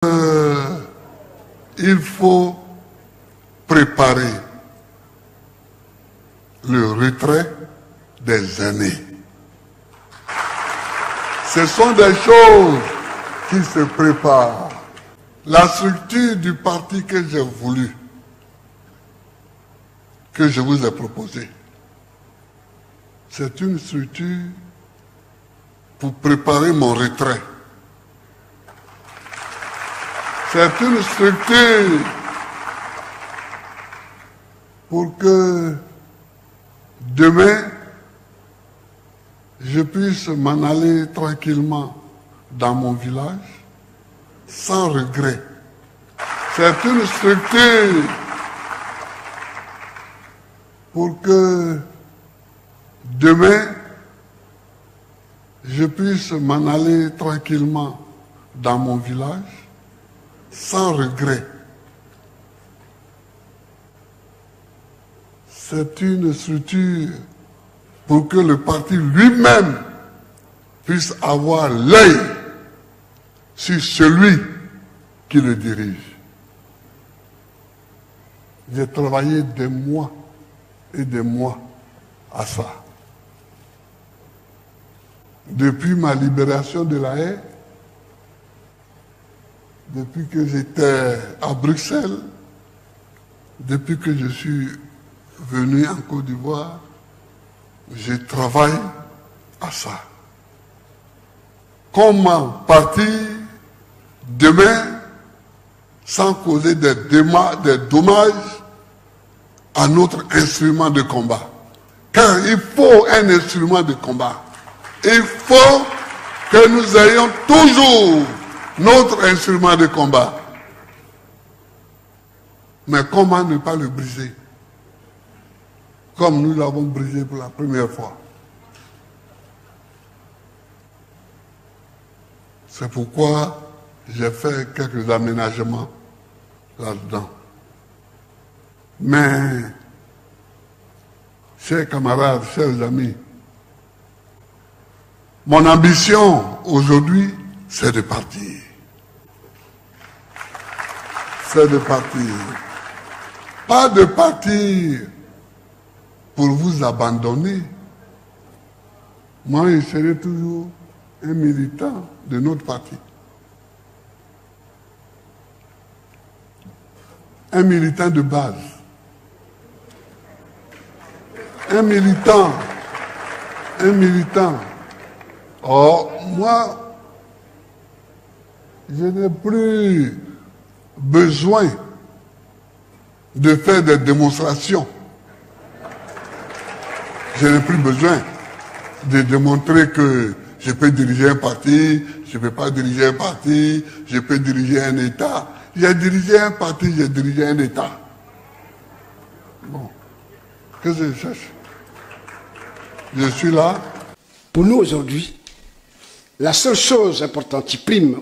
Il faut préparer le retrait des aînés. Ce sont des choses qui se préparent. La structure du parti que j'ai voulu, que je vous ai proposé, c'est une structure pour préparer mon retrait. C'est une structure pour que demain, je puisse m'en aller tranquillement dans mon village, sans regret. C'est une structure pour que demain, je puisse m'en aller tranquillement dans mon village, sans regret. C'est une structure pour que le parti lui-même puisse avoir l'œil sur celui qui le dirige. J'ai travaillé des mois et des mois à ça. Depuis ma libération de la haie, depuis que j'étais à Bruxelles, depuis que je suis venu en Côte d'Ivoire, je travaille à ça. Comment partir demain sans causer des dommages à notre instrument de combat? Car il faut un instrument de combat. Il faut que nous ayons toujours notre instrument de combat. Mais comment ne pas le briser? Comme nous l'avons brisé pour la première fois. C'est pourquoi j'ai fait quelques aménagements là-dedans. Mais, chers camarades, chers amis, mon ambition aujourd'hui, c'est de partir. C'est de partir. Pas de partir pour vous abandonner. Moi, je serai toujours un militant de notre parti. Un militant de base. Un militant. Or, moi, je n'ai plus besoin de faire des démonstrations. Je n'ai plus besoin de démontrer que je peux diriger un parti, je ne peux pas diriger un parti, je peux diriger un État. J'ai dirigé un parti, j'ai dirigé un État. Bon, qu'est-ce que je cherche? Je suis là. Pour nous aujourd'hui, la seule chose importante qui prime,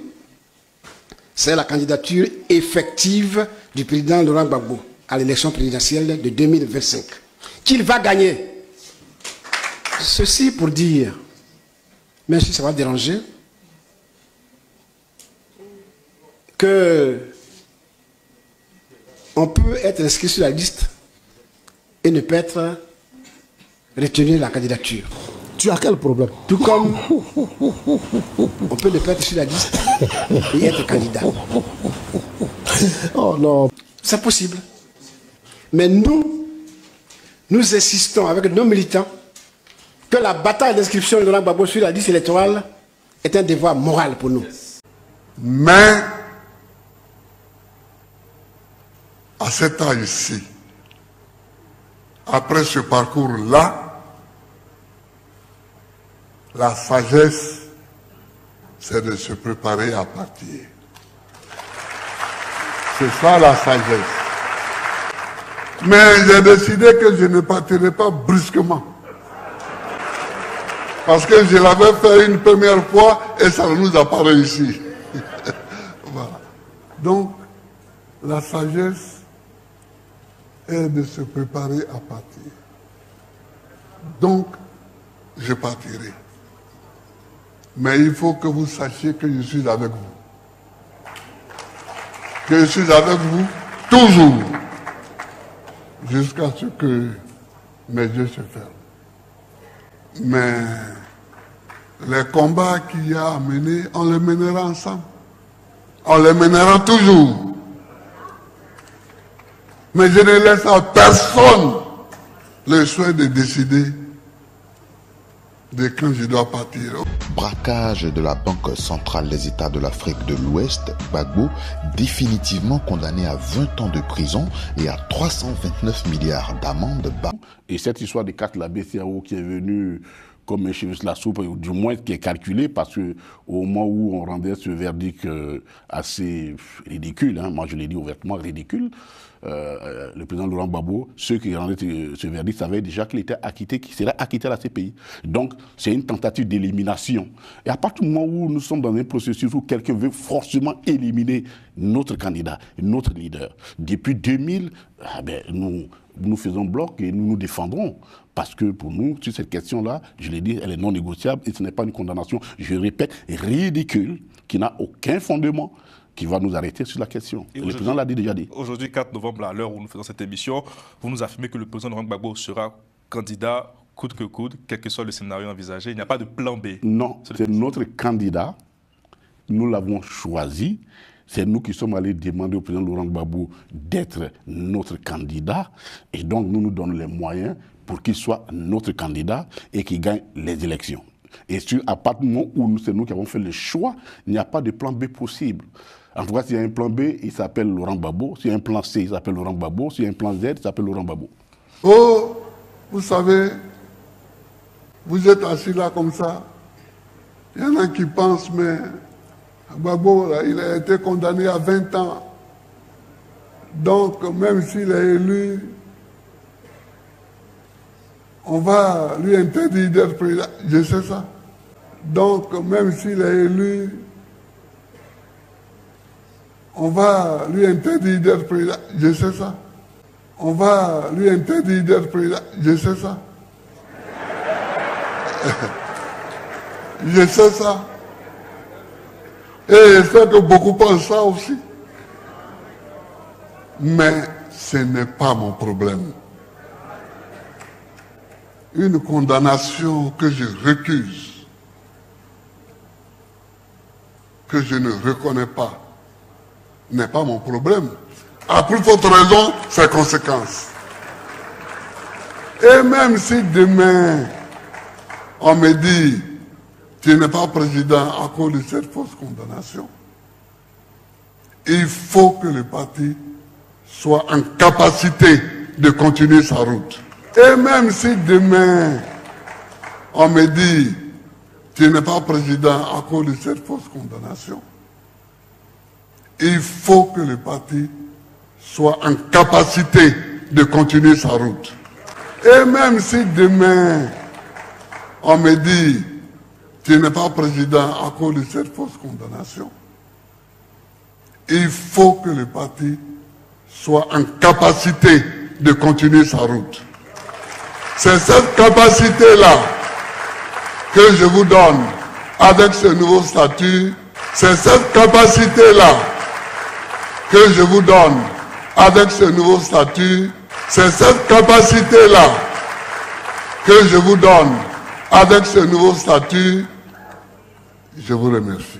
c'est la candidature effective du président Laurent Gbagbo à l'élection présidentielle de 2025. Qu'il va gagner. Ceci pour dire, même si ça va déranger, que on peut être inscrit sur la liste et ne pas être retenu de la candidature. Tu as quel problème? Tout comme on peut ne pas être sur la liste et être candidat. Oh non. C'est possible. Mais nous insistons avec nos militants que la bataille d'inscription de Laurent Gbagbo sur la liste électorale est un devoir moral pour nous. Mais, à cet âge-ci, après ce parcours-là, la sagesse, c'est de se préparer à partir. C'est ça la sagesse. Mais j'ai décidé que je ne partirai pas brusquement. Parce que je l'avais fait une première fois et ça ne nous a pas réussi. Voilà. Donc, la sagesse est de se préparer à partir. Donc, je partirai. Mais il faut que vous sachiez que je suis avec vous. que je suis avec vous toujours, jusqu'à ce que mes yeux se ferment. Mais les combats qu'il y a à mener, on les mènera ensemble. On les mènera toujours. Mais je ne laisse à personne le choix de décider de quand je dois partir. Braquage de la Banque centrale des États de l'Afrique de l'Ouest, Gbagbo, définitivement condamné à 20 ans de prison et à 329 milliards d'amende. Et cette histoire de 4 la BCAO qui est venue comme un cheveu sur la soupe, ou du moins qui est calculé, parce qu'au moment où on rendait ce verdict assez ridicule, hein, moi je l'ai dit ouvertement, ridicule, le président Laurent Gbagbo, ceux qui rendaient ce verdict savaient déjà qu'il était acquitté, qu'il serait acquitté à la CPI. Donc c'est une tentative d'élimination. Et à partir du moment où nous sommes dans un processus où quelqu'un veut forcément éliminer notre candidat, notre leader, depuis 2000, nous faisons bloc et nous nous défendrons. Parce que pour nous, sur cette question-là, je l'ai dit, elle est non négociable et ce n'est pas une condamnation, je répète, ridicule, qui n'a aucun fondement, qui va nous arrêter sur la question. Et le président l'a déjà dit. Aujourd'hui, 4 novembre, à l'heure où nous faisons cette émission, vous nous affirmez que le président Laurent Gbagbo sera candidat coûte que coûte, quel que soit le scénario envisagé. Il n'y a pas de plan B. Non, c'est notre candidat. Nous l'avons choisi. C'est nous qui sommes allés demander au président Laurent Gbagbo d'être notre candidat. Et donc, nous nous donnons les moyens pour qu'il soit notre candidat et qu'il gagne les élections. Et à partir du moment où c'est nous qui avons fait le choix, il n'y a pas de plan B possible. En tout cas, s'il y a un plan B, il s'appelle Laurent Gbagbo. S'il y a un plan C, il s'appelle Laurent Gbagbo. S'il y a un plan Z, il s'appelle Laurent Gbagbo. Oh, vous savez, vous êtes assis là comme ça. Il y en a qui pensent, mais Gbagbo, il a été condamné à 20 ans. Donc, même s'il est élu, on va lui interdire d'être président. Je sais ça. Donc, même s'il est élu, on va lui interdire d'être président. Je sais ça. On va lui interdire d'être président. Je sais ça. Je sais ça. Et je sais que beaucoup pensent ça aussi. Mais ce n'est pas mon problème. Une condamnation que je récuse, que je ne reconnais pas, n'est pas mon problème. À plus forte raison, ses conséquences. Et même si demain, on me dit, tu n'es pas président à cause de cette fausse condamnation, il faut que le parti soit en capacité de continuer sa route. Et même si demain, on me dit, tu n'es pas président à cause de cette fausse condamnation, il faut que le parti soit en capacité de continuer sa route. Et même si demain, on me dit, tu n'es pas président à cause de cette fausse condamnation, il faut que le parti soit en capacité de continuer sa route. C'est cette capacité-là que je vous donne avec ce nouveau statut. C'est cette capacité-là que je vous donne avec ce nouveau statut. C'est cette capacité-là que je vous donne avec ce nouveau statut. Je vous remercie.